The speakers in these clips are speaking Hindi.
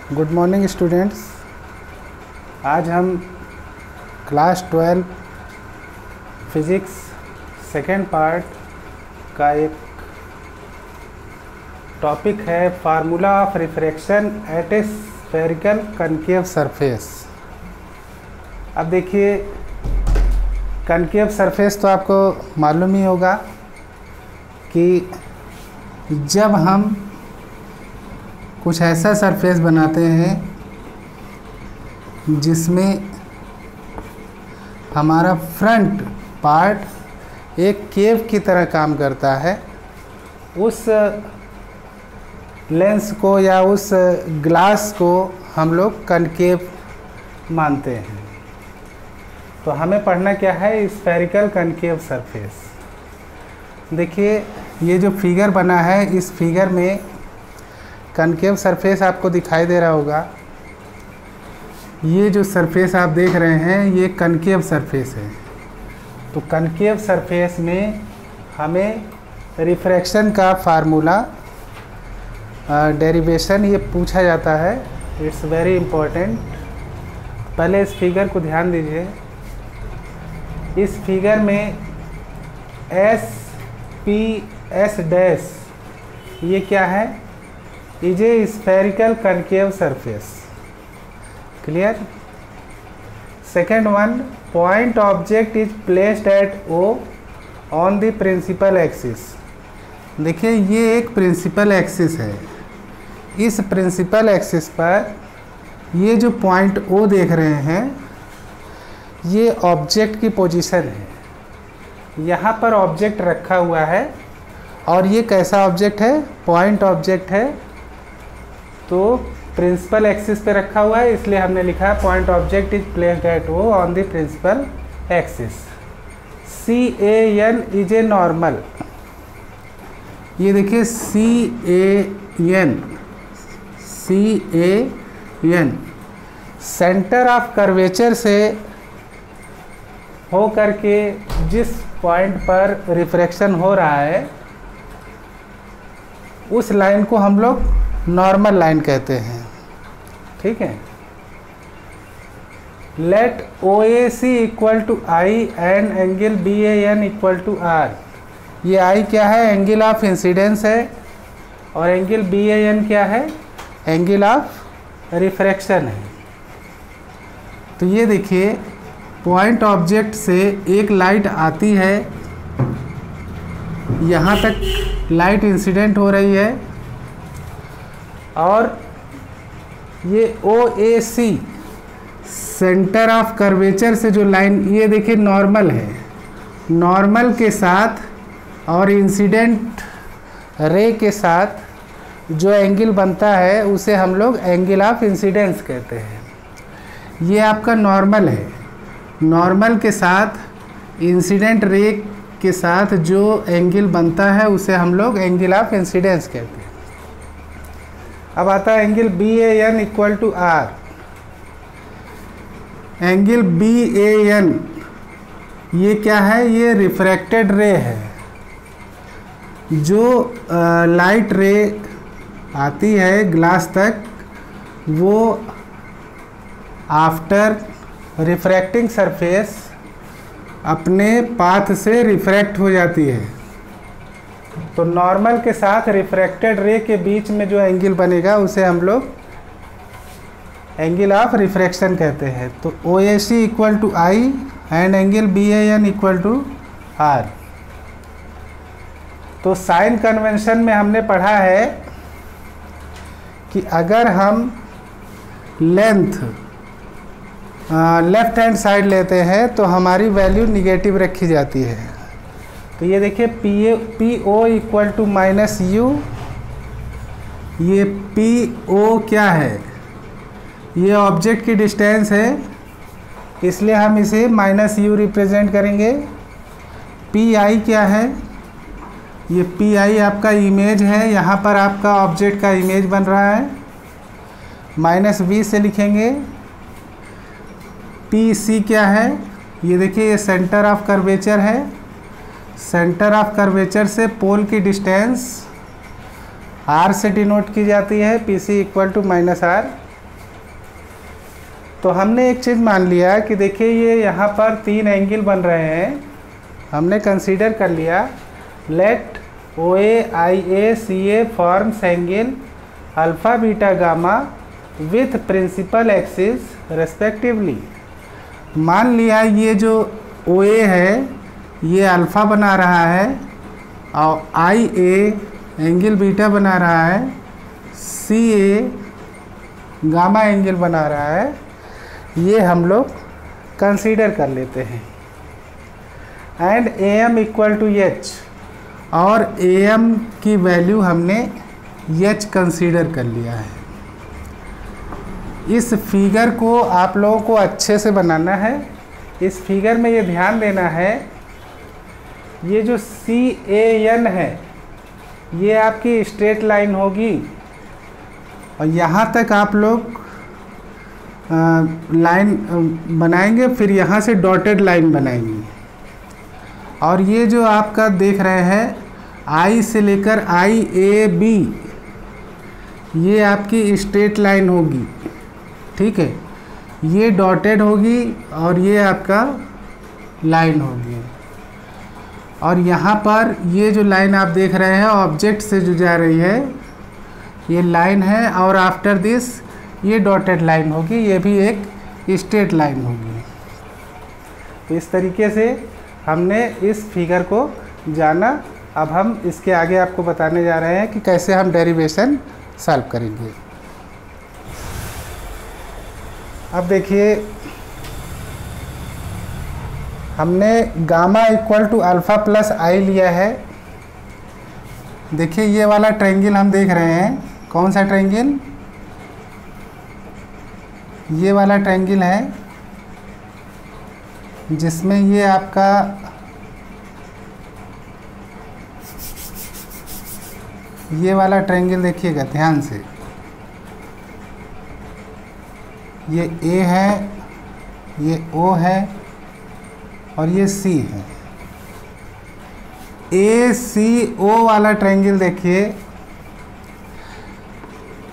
Good morning students. आज हम क्लास 12 फिज़िक्स सेकेंड पार्ट का एक टॉपिक है formula of refraction at a spherical concave surface. अब देखिए, कनकेव सरफेस तो आपको मालूम ही होगा कि जब हम कुछ ऐसा सरफेस बनाते हैं जिसमें हमारा फ्रंट पार्ट एक केव की तरह काम करता है, उस लेंस को या उस ग्लास को हम लोग कनकेव मानते हैं। तो हमें पढ़ना क्या है? Spherical concave surface. देखिए, ये जो फिगर बना है, इस फिगर में कनकेव सरफेस आपको दिखाई दे रहा होगा। ये जो सरफेस आप देख रहे हैं, ये कनकेव सरफेस है। तो कनकेव सरफेस में हमें रिफ्रैक्शन का फार्मूला डेरिवेशन ये पूछा जाता है। It's very important. पहले इस फिगर को ध्यान दीजिए। इस फिगर में एस डैश ये क्या है? Is a spherical concave surface. Clear? Second one, point object is placed at O on the principal axis. देखिए, ये एक प्रिंसिपल एक्सिस है। इस प्रिंसिपल एक्सिस पर ये जो पॉइंट ओ देख रहे हैं, ये ऑब्जेक्ट की पोजीशन है। यहाँ पर ऑब्जेक्ट रखा हुआ है और ये कैसा ऑब्जेक्ट है? पॉइंट ऑब्जेक्ट है। तो प्रिंसिपल एक्सिस पे रखा हुआ है, इसलिए हमने लिखा है point object is placed at O on the principal axis. CAN is a normal. ये देखिए, CAN सेंटर ऑफ कर्वेचर से हो करके जिस पॉइंट पर रिफ्रैक्शन हो रहा है, उस लाइन को हम लोग नॉर्मल लाइन कहते हैं। ठीक है। Let OAC equal to I and angle BAN equal to R। ये I क्या है? एंगल ऑफ इंसिडेंस है। और एंगल BAN क्या है? एंगल ऑफ रिफ्रैक्शन है। तो ये देखिए, पॉइंट ऑब्जेक्ट से एक लाइट आती है, यहाँ तक लाइट इंसिडेंट हो रही है, और ये OAC सेंटर ऑफ कर्वेचर से जो लाइन, ये देखिए नॉर्मल है। नॉर्मल के साथ और इंसिडेंट रे के साथ जो एंगल बनता है, उसे हम लोग एंगल ऑफ इंसिडेंस कहते हैं। ये आपका नॉर्मल है। नॉर्मल के साथ इंसिडेंट रे के साथ जो एंगल बनता है, उसे हम लोग एंगल ऑफ इंसिडेंस कहते हैं। अब आता है angle BAN equal to R। Angle BAN ये क्या है? ये रिफ्रैक्टेड रे है। जो लाइट रे आती है ग्लास तक, वो आफ्टर रिफ्रैक्टिंग सरफेस अपने पाथ से रिफ्रैक्ट हो जाती है। तो नॉर्मल के साथ रिफ्रैक्टेड रे के बीच में जो एंगल बनेगा, उसे हम लोग एंगल ऑफ रिफ्रैक्शन कहते हैं। तो OAC equal to I and angle BAN equal to R। तो साइन कन्वेंशन में हमने पढ़ा है कि अगर हम लेंथ लेफ्ट हैंड साइड लेते हैं तो हमारी वैल्यू निगेटिव रखी जाती है। तो ये देखिए, PO इक्वल टू -U। ये PO क्या है? ये ऑब्जेक्ट की डिस्टेंस है, इसलिए हम इसे -U रिप्रेजेंट करेंगे। PI क्या है? ये PI आपका इमेज है। यहाँ पर आपका ऑब्जेक्ट का इमेज बन रहा है, -V से लिखेंगे। PC क्या है? ये देखिए, ये सेंटर ऑफ कर्वेचर है। सेंटर ऑफ कर्वेचर से पोल की डिस्टेंस R से डिनोट की जाती है, PC इक्वल टू -R। तो हमने एक चीज़ मान लिया कि देखिए ये यहाँ पर 3 एंगल बन रहे हैं, हमने कंसीडर कर लिया। Let OA, IA, CA forms angle alpha beta gamma with principal axis respectively. मान लिया ये जो OA है ये अल्फ़ा बना रहा है और IA एंगल बीटा बना रहा है, CA गामा एंगल बना रहा है, ये हम लोग कंसीडर कर लेते हैं। And AM equal to H, और AM की वैल्यू हमने H कंसीडर कर लिया है। इस फिगर को आप लोगों को अच्छे से बनाना है। इस फिगर में ये ध्यान देना है, ये जो CAN है ये आपकी स्ट्रेट लाइन होगी और यहाँ तक आप लोग लाइन बनाएंगे, फिर यहाँ से डॉटेड लाइन बनाएंगे। और ये जो आपका देख रहे हैं I से लेकर IAB, ये आपकी स्ट्रेट लाइन होगी, ठीक है। ये डॉटेड होगी और ये आपका लाइन होगी। और यहाँ पर ये जो लाइन आप देख रहे हैं ऑब्जेक्ट से जो जा रही है ये लाइन है, और आफ्टर दिस ये डॉटेड लाइन होगी, ये भी एक स्ट्रेट लाइन होगी। तो इस तरीके से हमने इस फिगर को जाना। अब हम इसके आगे आपको बताने जा रहे हैं कि कैसे हम डेरिवेशन सॉल्व करेंगे। अब देखिए हमने gamma equal to alpha plus I लिया है। देखिए ये वाला ट्रायंगल हम देख रहे हैं, कौन सा ट्रायंगल? ये वाला ट्रायंगल है जिसमें ये आपका ये वाला ट्रायंगल देखिएगा ध्यान से, ये A है, ये O है और ये C है। ACO वाला ट्रायंगल देखिए,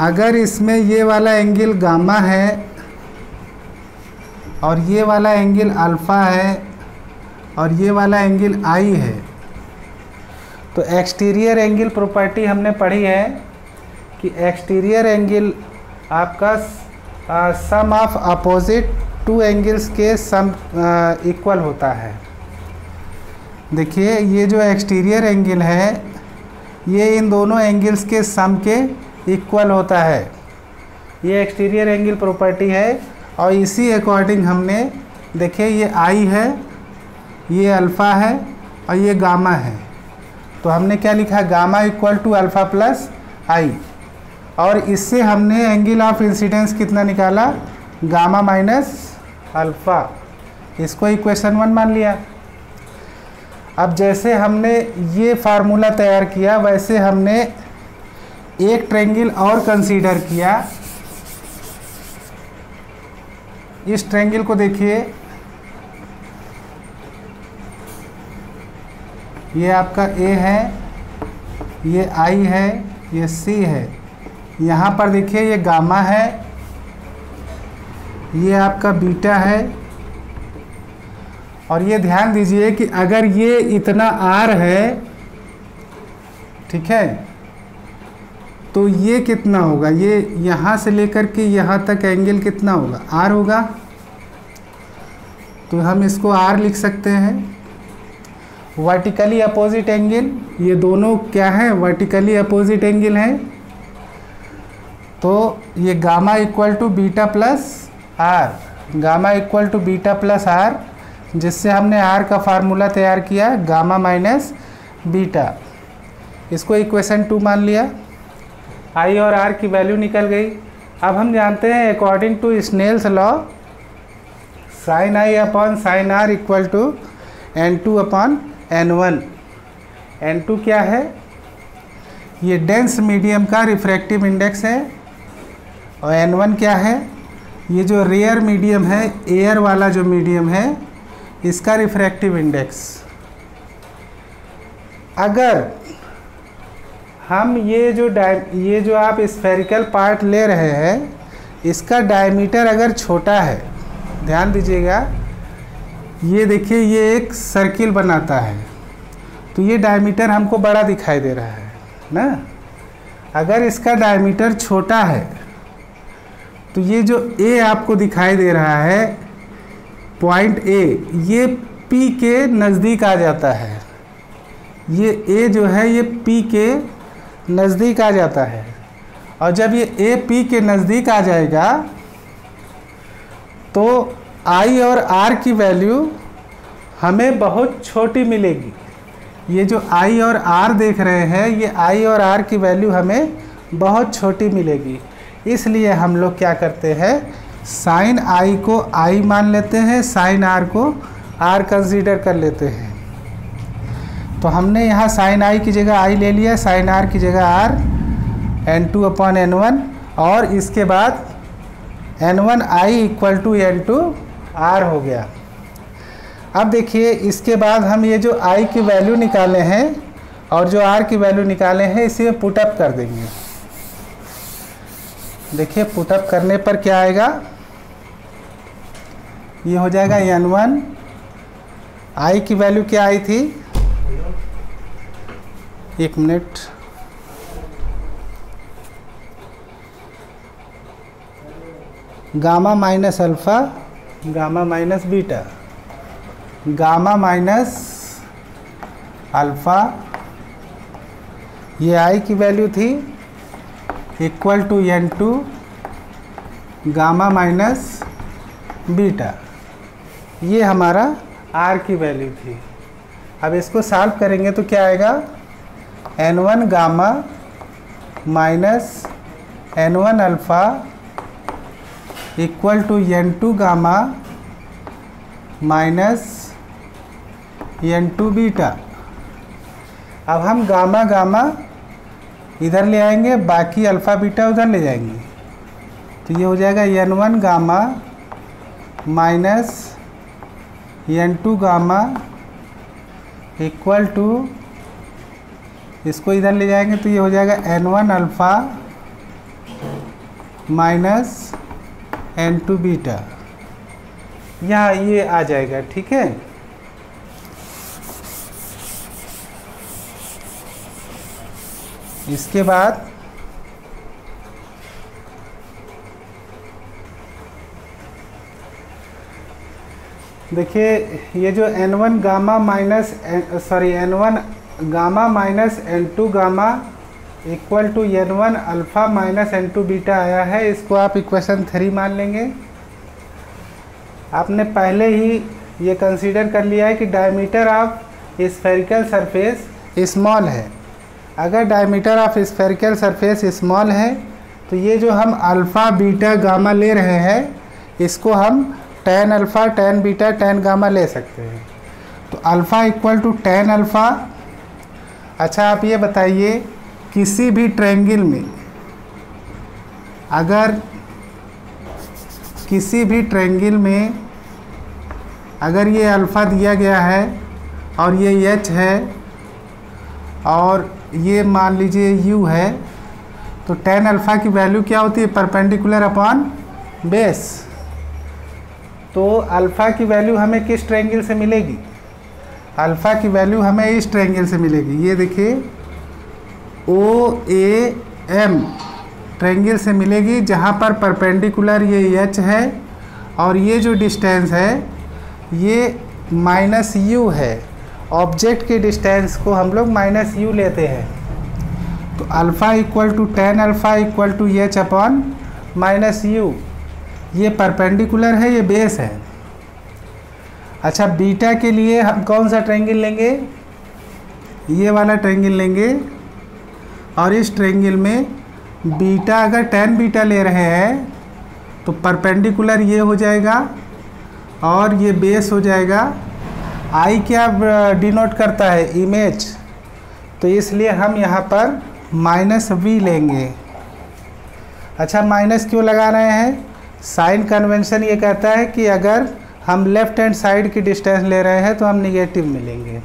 अगर इसमें ये वाला एंगल गामा है और ये वाला एंगल अल्फ़ा है और ये वाला एंगल आई है, तो एक्सटीरियर एंगल प्रॉपर्टी हमने पढ़ी है कि एक्सटीरियर एंगल आपका सम ऑफ अपोजिट टू एंगल्स के सम इक्वल होता है। देखिए ये जो एक्सटीरियर एंगल है ये इन दोनों एंगल्स के सम के इक्वल होता है। ये एक्सटीरियर एंगल प्रॉपर्टी है और इसी अकॉर्डिंग हमने देखिए ये आई है, ये अल्फ़ा है और ये गामा है, तो हमने क्या लिखा? Gamma equal to alpha plus I. और इससे हमने एंगल ऑफ इंसिडेंस कितना निकाला? Gamma minus alpha. इसको इक्वेशन 1 मान लिया। अब जैसे हमने ये फार्मूला तैयार किया वैसे हमने एक ट्रायंगल और कंसीडर किया। इस ट्रायंगल को देखिए, ये आपका A है, ये I है, ये C है। यहाँ पर देखिए ये गामा है, ये आपका बीटा है। और ये ध्यान दीजिए कि अगर ये इतना R है, ठीक है, तो ये कितना होगा? ये यहाँ से लेकर के यहाँ तक एंगल कितना होगा? R होगा। तो हम इसको R लिख सकते हैं। वर्टिकली अपोजिट एंगल, ये दोनों क्या है? वर्टिकली अपोजिट एंगल हैं। तो ये gamma equal to beta plus R, gamma equal to beta plus R, जिससे हमने R का फार्मूला तैयार किया गामा माइनस बीटा। इसको इक्वेशन 2 मान लिया। I और R की वैल्यू निकल गई। अब हम जानते हैं according to Snell's law sine I upon sine R equal to N2 upon N1। N2 क्या है? ये डेंस मीडियम का रिफ्रैक्टिव इंडेक्स है। और N1 क्या है? ये जो रेयर मीडियम है, एयर वाला जो मीडियम है, इसका रिफ्रैक्टिव इंडेक्स। अगर हम ये जो आप स्फेरिकल पार्ट ले रहे हैं, इसका डायमीटर अगर छोटा है, ध्यान दीजिएगा, ये देखिए ये एक सर्किल बनाता है, तो ये डायमीटर हमको बड़ा दिखाई दे रहा है ना। अगर इसका डायमीटर छोटा है तो ये जो ए आपको दिखाई दे रहा है, पॉइंट ए, ये पी के नज़दीक आ जाता है। ये ए जो है ये पी के नज़दीक आ जाता है, और जब ये ए पी के नज़दीक आ जाएगा तो आई और आर की वैल्यू हमें बहुत छोटी मिलेगी। ये जो आई और आर देख रहे हैं, ये आई और आर की वैल्यू हमें बहुत छोटी मिलेगी। इसलिए हम लोग क्या करते हैं, साइन आई को आई मान लेते हैं, साइन आर को आर कंसीडर कर लेते हैं। तो हमने यहाँ साइन आई की जगह आई ले लिया, साइन आर की जगह आर, n2 अपॉन n1, और इसके बाद n1 I equal to n2 are हो गया। अब देखिए इसके बाद हम ये जो i की वैल्यू निकाले हैं और जो r की वैल्यू निकाले हैं, इसी में पुटअप कर देंगे। देखिए पुटअप करने पर क्या आएगा, ये हो जाएगा n1, i की वैल्यू क्या आई थी, एक minute, gamma minus alpha, gamma minus beta, gamma minus alpha, ये आई की वैल्यू थी, equal to n2 gamma minus beta, ये हमारा r की वैल्यू थी। अब इसको सॉल्व करेंगे तो क्या आएगा, n1 gamma minus n1 alpha equal to n2 gamma minus n2 beta. अब हम गामा गामा इधर ले आएंगे, बाकी अल्फ़ा बीटा उधर ले जाएंगे, तो ये हो जाएगा n1 gamma minus n2 gamma equal to, इसको इधर ले जाएंगे तो ये हो जाएगा n1 alpha minus n2 beta, यहाँ ये आ जाएगा। ठीक है, इसके बाद देखिए ये जो n1 gamma minus n1 gamma minus n2 gamma equal to n1 alpha minus n2 beta आया है, इसको आप इक्वेशन 3 मान लेंगे। आपने पहले ही ये कंसीडर कर लिया है कि diameter of spherical surface small है। अगर diameter of spherical surface small है तो ये जो हम अल्फ़ा बीटा गामा ले रहे हैं, इसको हम tan alpha tan beta tan gamma ले सकते हैं। तो alpha equal to tan alpha. अच्छा आप ये बताइए, किसी भी ट्रायंगल में अगर किसी भी ट्रायंगल में अगर ये अल्फ़ा दिया गया है और ये h है और ये मान लीजिए u है, तो tan अल्फ़ा की वैल्यू क्या होती है, परपेंडिकुलर अपॉन बेस। तो अल्फ़ा की वैल्यू हमें किस ट्रायंगल से मिलेगी, अल्फ़ा की वैल्यू हमें इस ट्रायंगल से मिलेगी। ये देखिए OAM ट्रायंगल से मिलेगी, जहाँ पर परपेंडिकुलर ये h है और ये जो डिस्टेंस है ये माइनस u है। ऑब्जेक्ट के डिस्टेंस को हम लोग माइनस u लेते हैं। तो alpha equal to tan alpha equal to h upon minus u, ये परपेंडिकुलर है, ये बेस है। अच्छा बीटा के लिए हम कौन सा ट्रायंगल लेंगे, ये वाला ट्रायंगल लेंगे, और इस ट्रायंगल में बीटा अगर tan बीटा ले रहे हैं तो परपेंडिकुलर ये हो जाएगा और ये बेस हो जाएगा। आई क्या डिनोट करता है, इमेज, तो इसलिए हम यहाँ पर माइनस v लेंगे। अच्छा माइनस क्यों लगा रहे हैं, साइन कन्वेंशन ये कहता है कि अगर हम लेफ्ट हैंड साइड की डिस्टेंस ले रहे हैं तो हम निगेटिव मिलेंगे।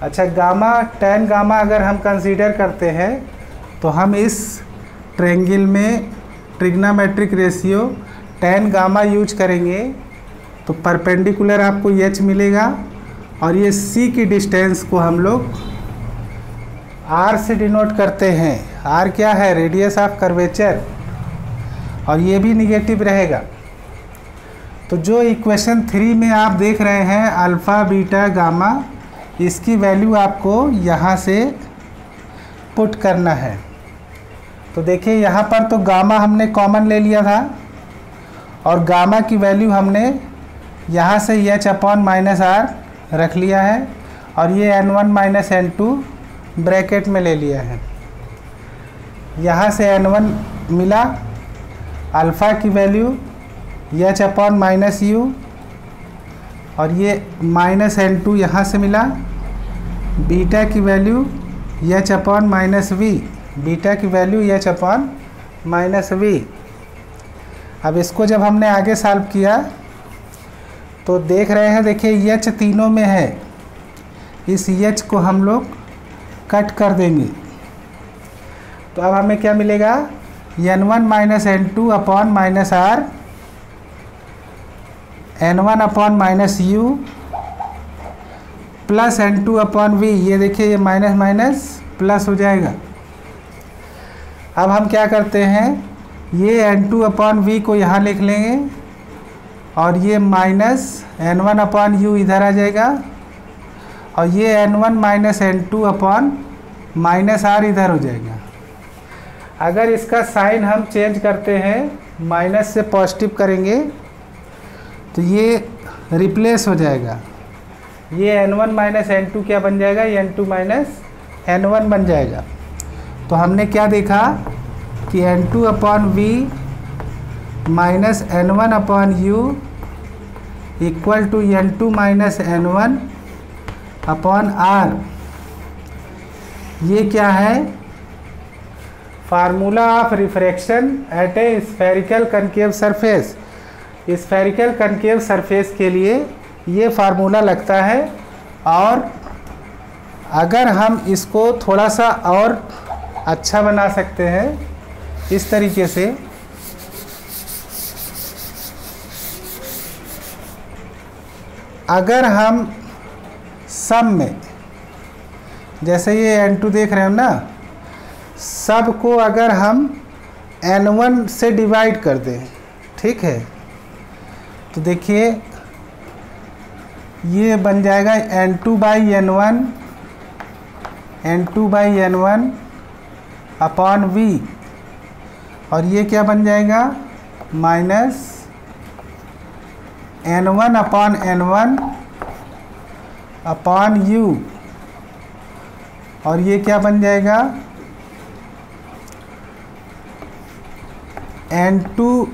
अच्छा गामा tan गामा अगर हम कंसीडर करते हैं तो हम इस ट्रायंगल में trigonometric ratio tan gamma use करेंगे तो परपेंडिकुलर आपको h मिलेगा, और ये c की डिस्टेंस को हम लोग r से डिनोट करते हैं। r क्या है? रेडियस ऑफ कर्वेचर, और ये भी निगेटिव रहेगा। तो जो इक्वेशन 3 में आप देख रहे हैं अल्फ़ा बीटा गामा, इसकी वैल्यू आपको यहाँ से पुट करना है। तो देखिए यहाँ पर तो गामा हमने कॉमन ले लिया था, और गामा की वैल्यू हमने यहाँ से h/-r रख लिया है, और ये n1 - n2 ब्रैकेट में ले लिया है। यहाँ से n1 मिला, अल्फ़ा की वैल्यू h/-u, और ये -n2 यहाँ से मिला, बीटा की वैल्यू h/-v, बीटा की वैल्यू h/-v। अब इसको जब हमने आगे सॉल्व किया तो देख रहे हैं, देखिए h तीनों में है, इस h को हम लोग कट कर देंगे। तो अब हमें क्या मिलेगा? n1 - n2 upon -r, n1 upon -u plus n2 upon v। ये देखिए ये माइनस माइनस प्लस हो जाएगा। अब हम क्या करते हैं, ये n2 अपॉन v को यहाँ लिख लेंगे, और ये माइनस n1 अपॉन u इधर आ जाएगा, और ये n1 - n2 अपॉन -r इधर हो जाएगा। अगर इसका साइन हम चेंज करते हैं, माइनस से पॉजिटिव करेंगे तो ये रिप्लेस हो जाएगा। ये n1 - n2 क्या बन जाएगा? n2 - n1 बन जाएगा। तो हमने क्या देखा कि n2 upon v minus n1 upon u equal to n2 - n1 upon r। ये क्या है? Formula of refraction at a spherical concave surface. Spherical concave surface के लिए ये फार्मूला लगता है, और अगर हम इसको थोड़ा सा और अच्छा बना सकते हैं इस तरीके से, अगर हम सम में, जैसे ये n2 देख रहे हो ना, सब को अगर हम n1 से डिवाइड कर दें, ठीक है, तो देखिए ये बन जाएगा n2/n1 अपॉन v, और ये क्या बन जाएगा? Minus n1 upon n1 upon u, और ये क्या बन जाएगा? n2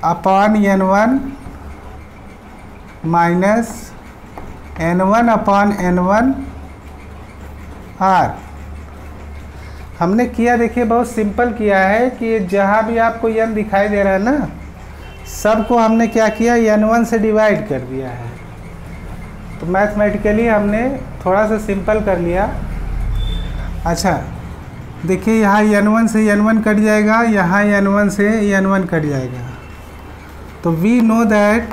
upon n1 minus n1 upon n1 r। हमने किया, देखिए बहुत सिंपल किया है कि जहाँ भी आपको n दिखाई दे रहा है ना, सबको हमने क्या किया? n1 से डिवाइड कर दिया है। तो मैथमेटिकली हमने थोड़ा सा सिंपल कर लिया। अच्छा देखिए यहाँ n1 से n1 कट जाएगा, यहाँ n1 से n1 कट जाएगा। तो we know that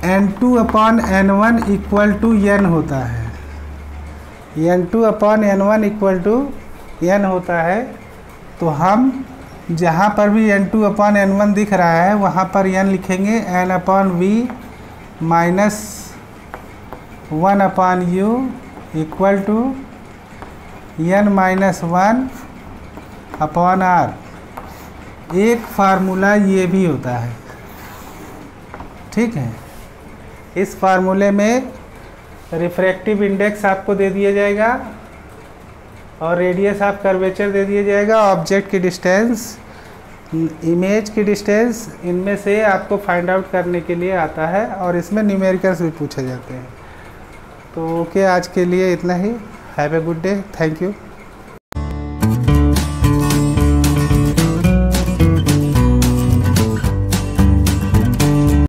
n2 upon n1 equal to n होता है, n2 upon n1 equal to n होता है। तो हम जहाँ पर भी n2 अपॉन n1 दिख रहा है वहाँ पर n लिखेंगे, n upon v minus 1 upon u equal to n minus 1 upon r। एक फार्मूला ये भी होता है, ठीक है। इस फार्मूले में रिफ्रैक्टिव इंडेक्स आपको दे दिया जाएगा, और रेडियस ऑफ कर्वेचर दे दिया जाएगा, ऑब्जेक्ट की डिस्टेंस, इमेज की डिस्टेंस, इनमें से आपको फाइंड आउट करने के लिए आता है, और इसमें न्यूमेरिकल्स भी पूछे जाते हैं। तो ओके, आज के लिए इतना ही। Have a good day, thank you.